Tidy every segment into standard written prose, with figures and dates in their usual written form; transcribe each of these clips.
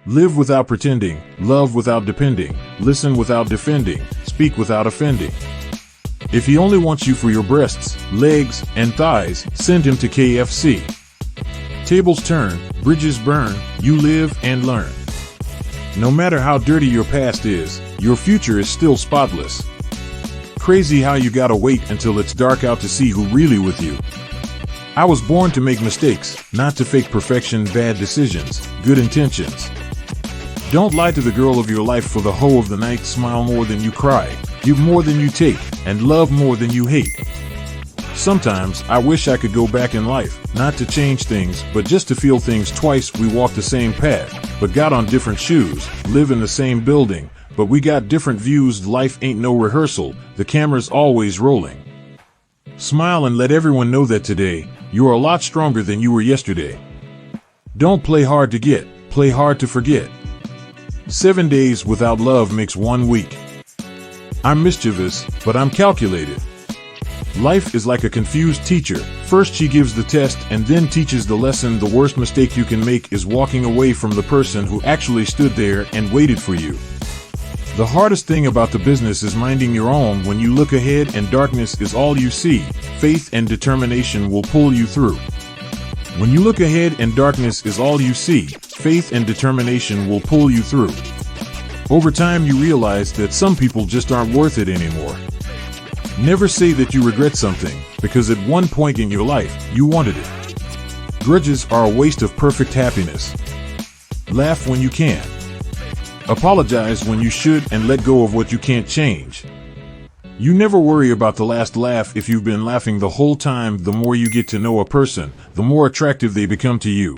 Live without pretending, love without depending, listen without defending, speak without offending. If he only wants you for your breasts, legs, and thighs, send him to KFC. Tables turn, bridges burn, you live and learn. No matter how dirty your past is, your future is still spotless. Crazy how you gotta wait until it's dark out to see who really with you. I was born to make mistakes, not to fake perfection, bad decisions, good intentions. Don't lie to the girl of your life for the hoe of the night. Smile more than you cry, give more than you take, and love more than you hate. Sometimes I wish I could go back in life, not to change things, but just to feel things twice. We walked the same path, but got on different shoes, live in the same building, but we got different views. Life ain't no rehearsal, the camera's always rolling. Smile and let everyone know that today, you are a lot stronger than you were yesterday. Don't play hard to get, play hard to forget. 7 days without love makes 1 week. I'm mischievous, but I'm calculated. Life is like a confused teacher. First she gives the test and then teaches the lesson. The worst mistake you can make is walking away from the person who actually stood there and waited for you. The hardest thing about the business is minding your own. When you look ahead and darkness is all you see, faith and determination will pull you through. When you look ahead and darkness is all you see, faith and determination will pull you through. Over time you realize that some people just aren't worth it anymore. Never say that you regret something, because at one point in your life, you wanted it. Grudges are a waste of perfect happiness. Laugh when you can. Apologize when you should, and let go of what you can't change. You never worry about the last laugh if you've been laughing the whole time. The more you get to know a person, the more attractive they become to you.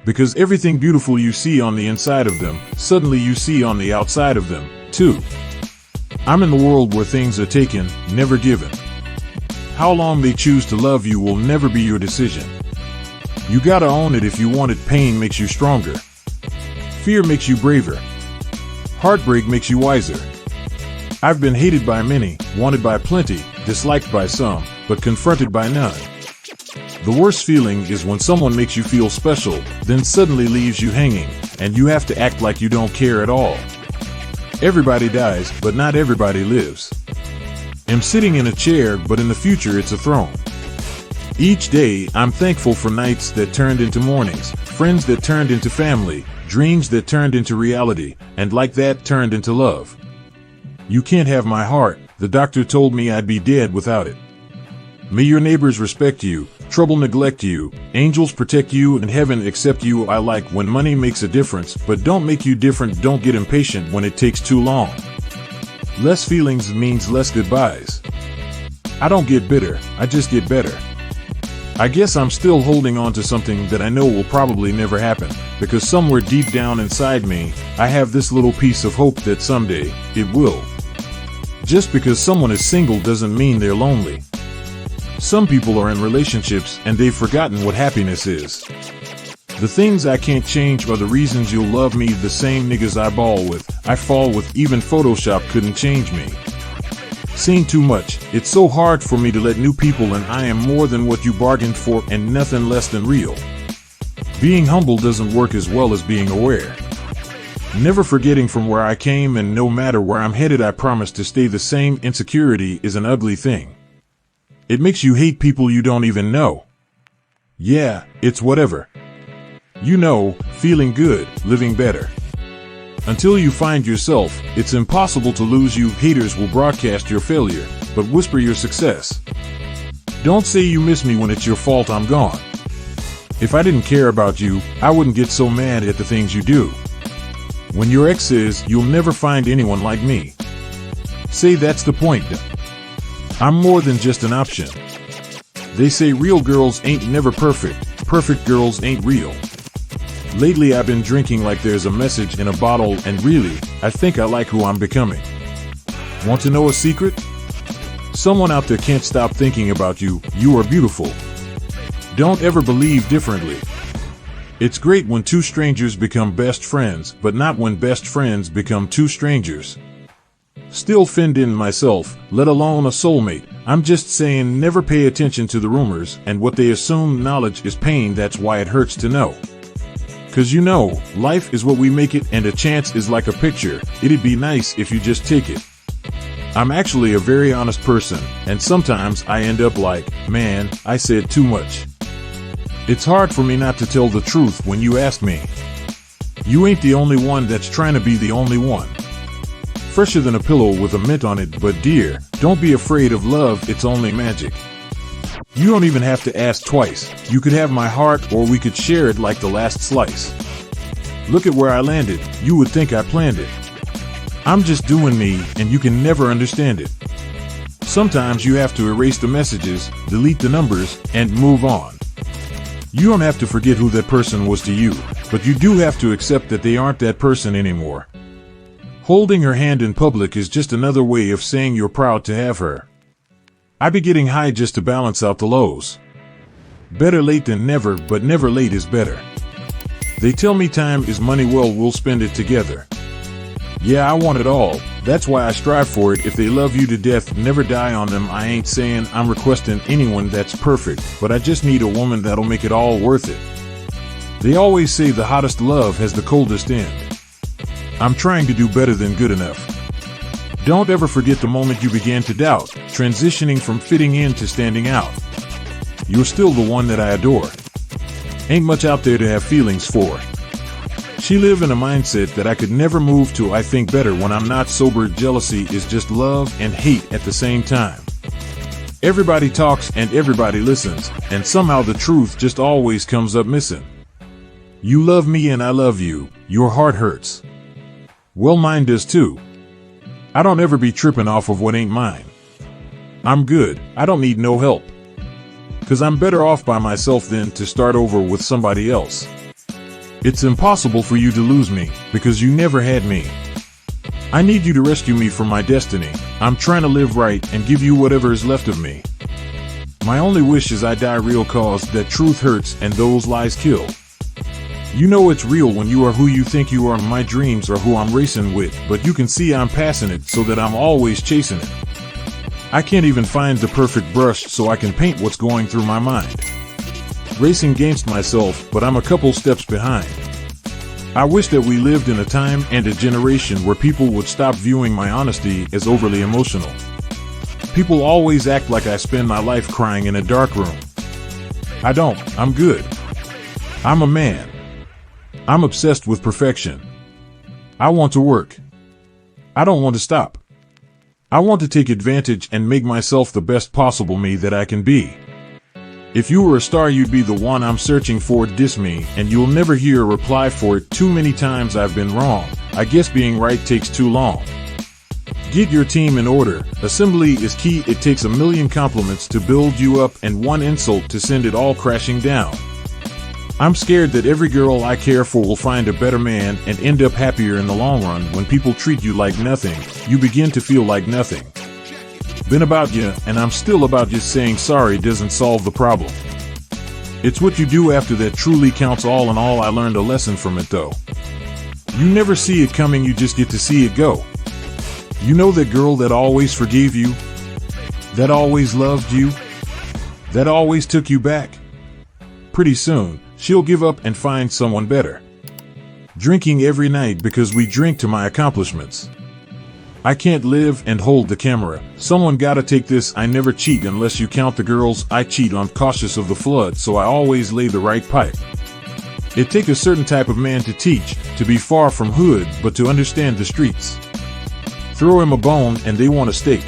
Because everything beautiful you see on the inside of them, suddenly you see on the outside of them, too. I'm in the world where things are taken, never given. How long they choose to love you will never be your decision. You gotta own it if you want it. Pain makes you stronger. Fear makes you braver. Heartbreak makes you wiser. I've been hated by many, wanted by plenty, disliked by some, but confronted by none. The worst feeling is when someone makes you feel special, then suddenly leaves you hanging, and you have to act like you don't care at all. Everybody dies, but not everybody lives. I'm sitting in a chair, but in the future it's a throne. Each day, I'm thankful for nights that turned into mornings, friends that turned into family, dreams that turned into reality, and like that turned into love. You can't have my heart, the doctor told me I'd be dead without it. May your neighbors respect you, trouble neglect you, angels protect you, and heaven accept you. I like when money makes a difference, but don't make you different. Don't get impatient when it takes too long. Less feelings means less goodbyes. I don't get bitter, I just get better. I guess I'm still holding on to something that I know will probably never happen, because somewhere deep down inside me, I have this little piece of hope that someday, it will. Just because someone is single doesn't mean they're lonely. Some people are in relationships and they've forgotten what happiness is. The things I can't change are the reasons you'll love me. The same niggas I ball with, I fall with. Even Photoshop couldn't change me. Seen too much, it's so hard for me to let new people in. I am more than what you bargained for and nothing less than real. Being humble doesn't work as well as being aware. Never forgetting from where I came, and no matter where I'm headed I promise to stay the same. Insecurity is an ugly thing. It makes you hate people you don't even know. Yeah, it's whatever. You know, feeling good, living better. Until you find yourself, it's impossible to lose you. Haters will broadcast your failure, but whisper your success. Don't say you miss me when it's your fault I'm gone. If I didn't care about you, I wouldn't get so mad at the things you do. When your ex says, you'll never find anyone like me, say that's the point. I'm more than just an option. They say real girls ain't never perfect, perfect girls ain't real. Lately I've been drinking like there's a message in a bottle, and really, I think I like who I'm becoming. Want to know a secret? Someone out there can't stop thinking about you. You are beautiful. Don't ever believe differently. It's great when two strangers become best friends, but not when best friends become two strangers. Still fend in myself, let alone a soulmate. I'm just saying, never pay attention to the rumors and what they assume. Knowledge is pain, that's why it hurts to know. 'Cause life is what we make it, and a chance is like a picture. It'd be nice if you just take it. I'm actually a very honest person, and sometimes I end up like, man, I said too much. It's hard for me not to tell the truth when you ask me. You ain't the only one that's trying to be the only one. Fresher than a pillow with a mint on it, but dear, don't be afraid of love, it's only magic. You don't even have to ask twice. You could have my heart, or we could share it like the last slice. Look at where I landed. You would think I planned it. I'm just doing me, and you can never understand it. Sometimes you have to erase the messages, delete the numbers, and move on. You don't have to forget who that person was to you, but you do have to accept that they aren't that person anymore. Holding her hand in public is just another way of saying you're proud to have her. I be getting high just to balance out the lows. Better late than never, but never late is better. They tell me time is money, well, we'll spend it together. Yeah, I want it all. That's why I strive for it. If they love you to death, never die on them. I ain't saying I'm requesting anyone that's perfect, but I just need a woman that'll make it all worth it. They always say the hottest love has the coldest end. I'm trying to do better than good enough. Don't ever forget the moment you began to doubt, transitioning from fitting in to standing out. You're still the one that I adore. Ain't much out there to have feelings for. She live in a mindset that I could never move to. I think better when I'm not sober. Jealousy is just love and hate at the same time. Everybody talks and everybody listens, and somehow the truth just always comes up missing. You love me and I love you. Your heart hurts. Well, mine does too. I don't ever be tripping off of what ain't mine. I'm good. I don't need no help. 'Cause I'm better off by myself than to start over with somebody else. It's impossible for you to lose me, because you never had me. I need you to rescue me from my destiny. I'm trying to live right and give you whatever is left of me. My only wish is I die real, 'cause that truth hurts and those lies kill. You know it's real when you are who you think you are. My dreams are who I'm racing with, but you can see I'm passing it so that I'm always chasing it. I can't even find the perfect brush so I can paint what's going through my mind. Racing against myself, but I'm a couple steps behind. I wish that we lived in a time and a generation where people would stop viewing my honesty as overly emotional. People always act like I spend my life crying in a dark room. I don't. I'm good. I'm a man. I'm obsessed with perfection. I want to work. I don't want to stop. I want to take advantage and make myself the best possible me that I can be. If you were a star, you'd be the one I'm searching for. Diss me, and you'll never hear a reply for it. Too many times I've been wrong. I guess being right takes too long. Get your team in order. Assembly is key. It takes a million compliments to build you up and one insult to send it all crashing down. I'm scared that every girl I care for will find a better man and end up happier in the long run. When people treat you like nothing, you begin to feel like nothing. Been about you, and I'm still about you. Saying sorry doesn't solve the problem. It's what you do after that truly counts. All in all, I learned a lesson from it though. You never see it coming, you just get to see it go. You know that girl that always forgave you? That always loved you? That always took you back? Pretty soon, she'll give up and find someone better. Drinking every night because we drink to my accomplishments. I can't live and hold the camera. Someone gotta take this. I never cheat unless you count the girls I cheat on. Cautious of the flood, so I always lay the right pipe. It takes a certain type of man to teach, to be far from hood, but to understand the streets. Throw him a bone and they want a steak.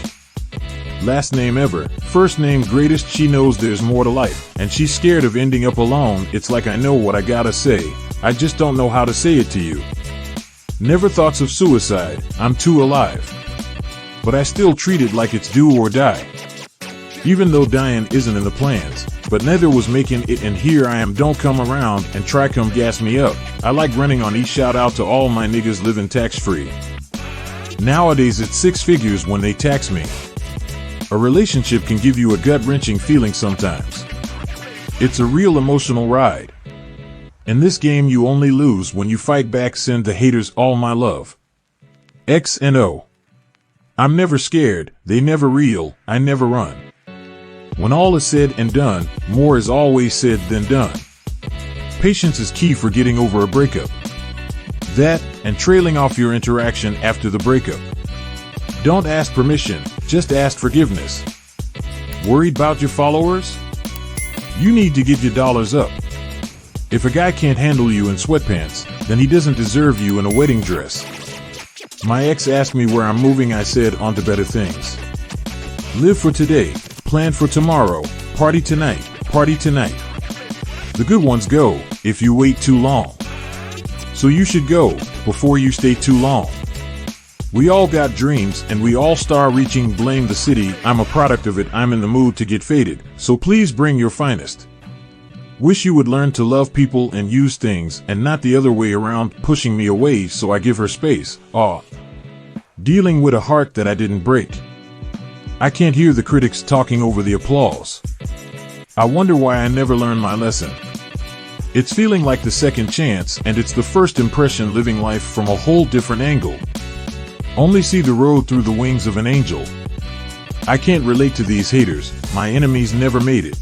Last name ever, first name greatest. She knows there's more to life, and she's scared of ending up alone. It's like I know what I gotta say, I just don't know how to say it to you. Never thoughts of suicide, I'm too alive. But I still treat it like it's do or die. Even though dying isn't in the plans, but neither was making it, and here I am. Don't come around and try come gas me up. I like running on E. Shout out to all my niggas living tax-free. Nowadays it's 6 figures when they tax me. A relationship can give you a gut-wrenching feeling sometimes. It's a real emotional ride. In this game you only lose when you fight back. Send the haters all my love. X and O. I'm never scared, they never real, I never run. When all is said and done, more is always said than done. Patience is key for getting over a breakup. That, and trailing off your interaction after the breakup. Don't ask permission, just ask forgiveness. Worried about your followers? You need to get your dollars up. If a guy can't handle you in sweatpants, then he doesn't deserve you in a wedding dress. My ex asked me where I'm moving. I said, on to better things. Live for today, plan for tomorrow, party tonight, party tonight. The good ones go if you wait too long. So you should go before you stay too long. We all got dreams and we all start reaching. Blame the city, I'm a product of it. I'm in the mood to get faded, so please bring your finest. Wish you would learn to love people and use things and not the other way around, pushing me away so I give her space. Aw. Dealing with a heart that I didn't break. I can't hear the critics talking over the applause. I wonder why I never learned my lesson. It's feeling like the second chance, and it's the first impression, living life from a whole different angle. Only see the road through the wings of an angel. I can't relate to these haters, my enemies never made it.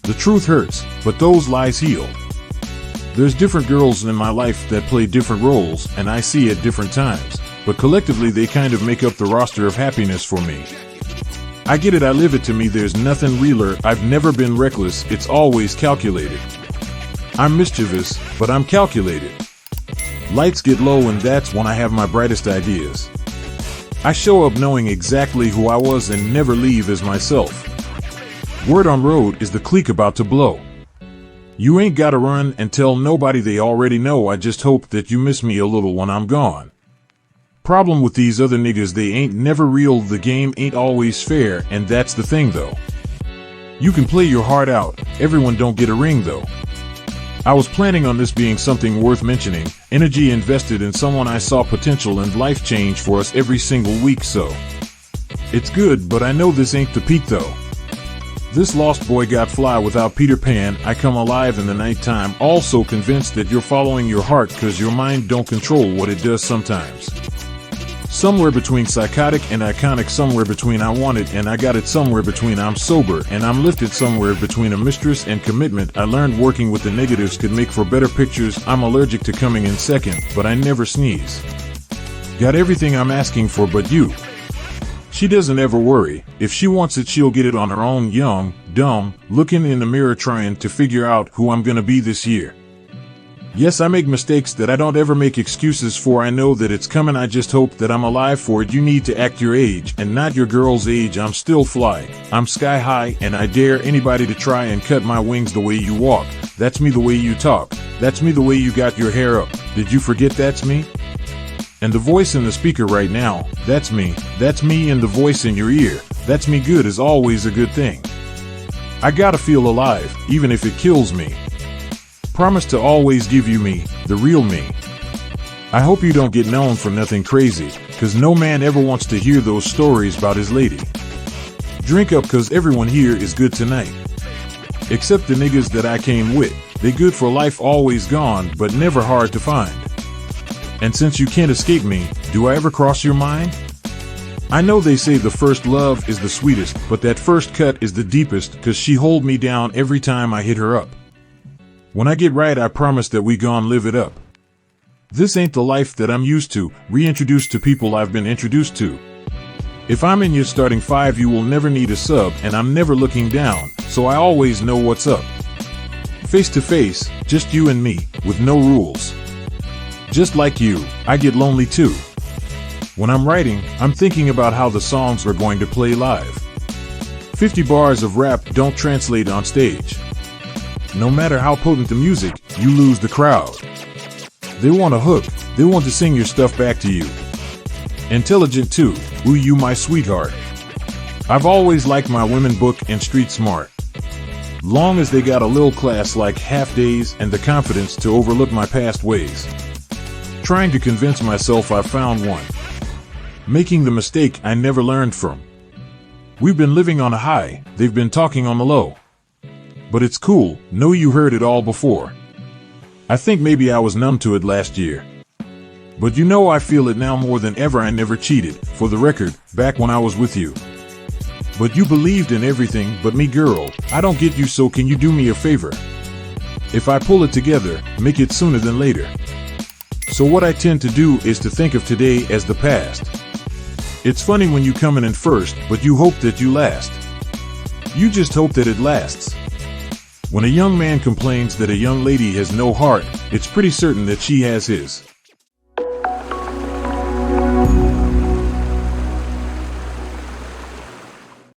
The truth hurts, but those lies heal. There's different girls in my life that play different roles, and I see at different times, but collectively they kind of make up the roster of happiness for me. I get it, I live it. To me there's nothing realer. I've never been reckless, it's always calculated. I'm mischievous, but I'm calculated. Lights get low and that's when I have my brightest ideas. I show up knowing exactly who I was and never leave as myself. Word on road is the clique about to blow. You ain't gotta run and tell nobody, they already know. I just hope that you miss me a little when I'm gone. Problem with these other niggas, they ain't never real. The game ain't always fair, and that's the thing though. You can play your heart out, everyone don't get a ring though. I was planning on this being something worth mentioning, energy invested in someone I saw potential and life change for us every single week, so it's good, but I know this ain't the peak though. This lost boy got fly without Peter Pan. I come alive in the nighttime, also convinced that you're following your heart cause your mind don't control what it does sometimes. Somewhere between psychotic and iconic, somewhere between I want it and I got it, somewhere between I'm sober and I'm lifted, somewhere between a mistress and commitment. I learned working with the negatives could make for better pictures. I'm allergic to coming in second, but I never sneeze. Got everything I'm asking for but you. She doesn't ever worry. If she wants it, she'll get it on her own. Young, dumb, looking in the mirror trying to figure out who I'm gonna be this year. Yes, I make mistakes that I don't ever make excuses for. I know that it's coming, I just hope that I'm alive for it. You need to act your age and not your girl's age. I'm still fly, I'm sky high, and I dare anybody to try and cut my wings. The way you walk, that's me. The way you talk, that's me. The way you got your hair up, did you forget that's me? And the voice in the speaker right now, that's me. That's me. And the voice in your ear, that's me. Good is always a good thing. I gotta feel alive, even if it kills me. Promise to always give you me, the real me. I hope you don't get known for nothing crazy, cause no man ever wants to hear those stories about his lady. Drink up cause everyone here is good tonight. Except the niggas that I came with, they good for life, always gone, but never hard to find. And since you can't escape me, do I ever cross your mind? I know they say the first love is the sweetest, but that first cut is the deepest, cause she hold me down every time I hit her up. When I get right, I promise that we gon' live it up. This ain't the life that I'm used to, reintroduced to people I've been introduced to. If I'm in your starting five, you will never need a sub, and I'm never looking down, so I always know what's up. Face to face, just you and me, with no rules. Just like you, I get lonely too. When I'm writing, I'm thinking about how the songs are going to play live. 50 bars of rap don't translate on stage. No matter how potent the music, you lose the crowd. They want a hook, they want to sing your stuff back to you. Intelligent too, ooh you my sweetheart. I've always liked my women book and street smart. Long as they got a little class like half days and the confidence to overlook my past ways. Trying to convince myself I found one. Making the mistake I never learned from. We've been living on a high, they've been talking on the low. But it's cool, know you heard it all before. I think maybe I was numb to it last year. But you know I feel it now more than ever. I never cheated, for the record, back when I was with you. But you believed in everything but me, girl. I don't get you, so can you do me a favor? If I pull it together, make it sooner than later. So what I tend to do is to think of today as the past. It's funny when you come in first, but you hope that you last. You just hope that it lasts. When a young man complains that a young lady has no heart, it's pretty certain that she has his.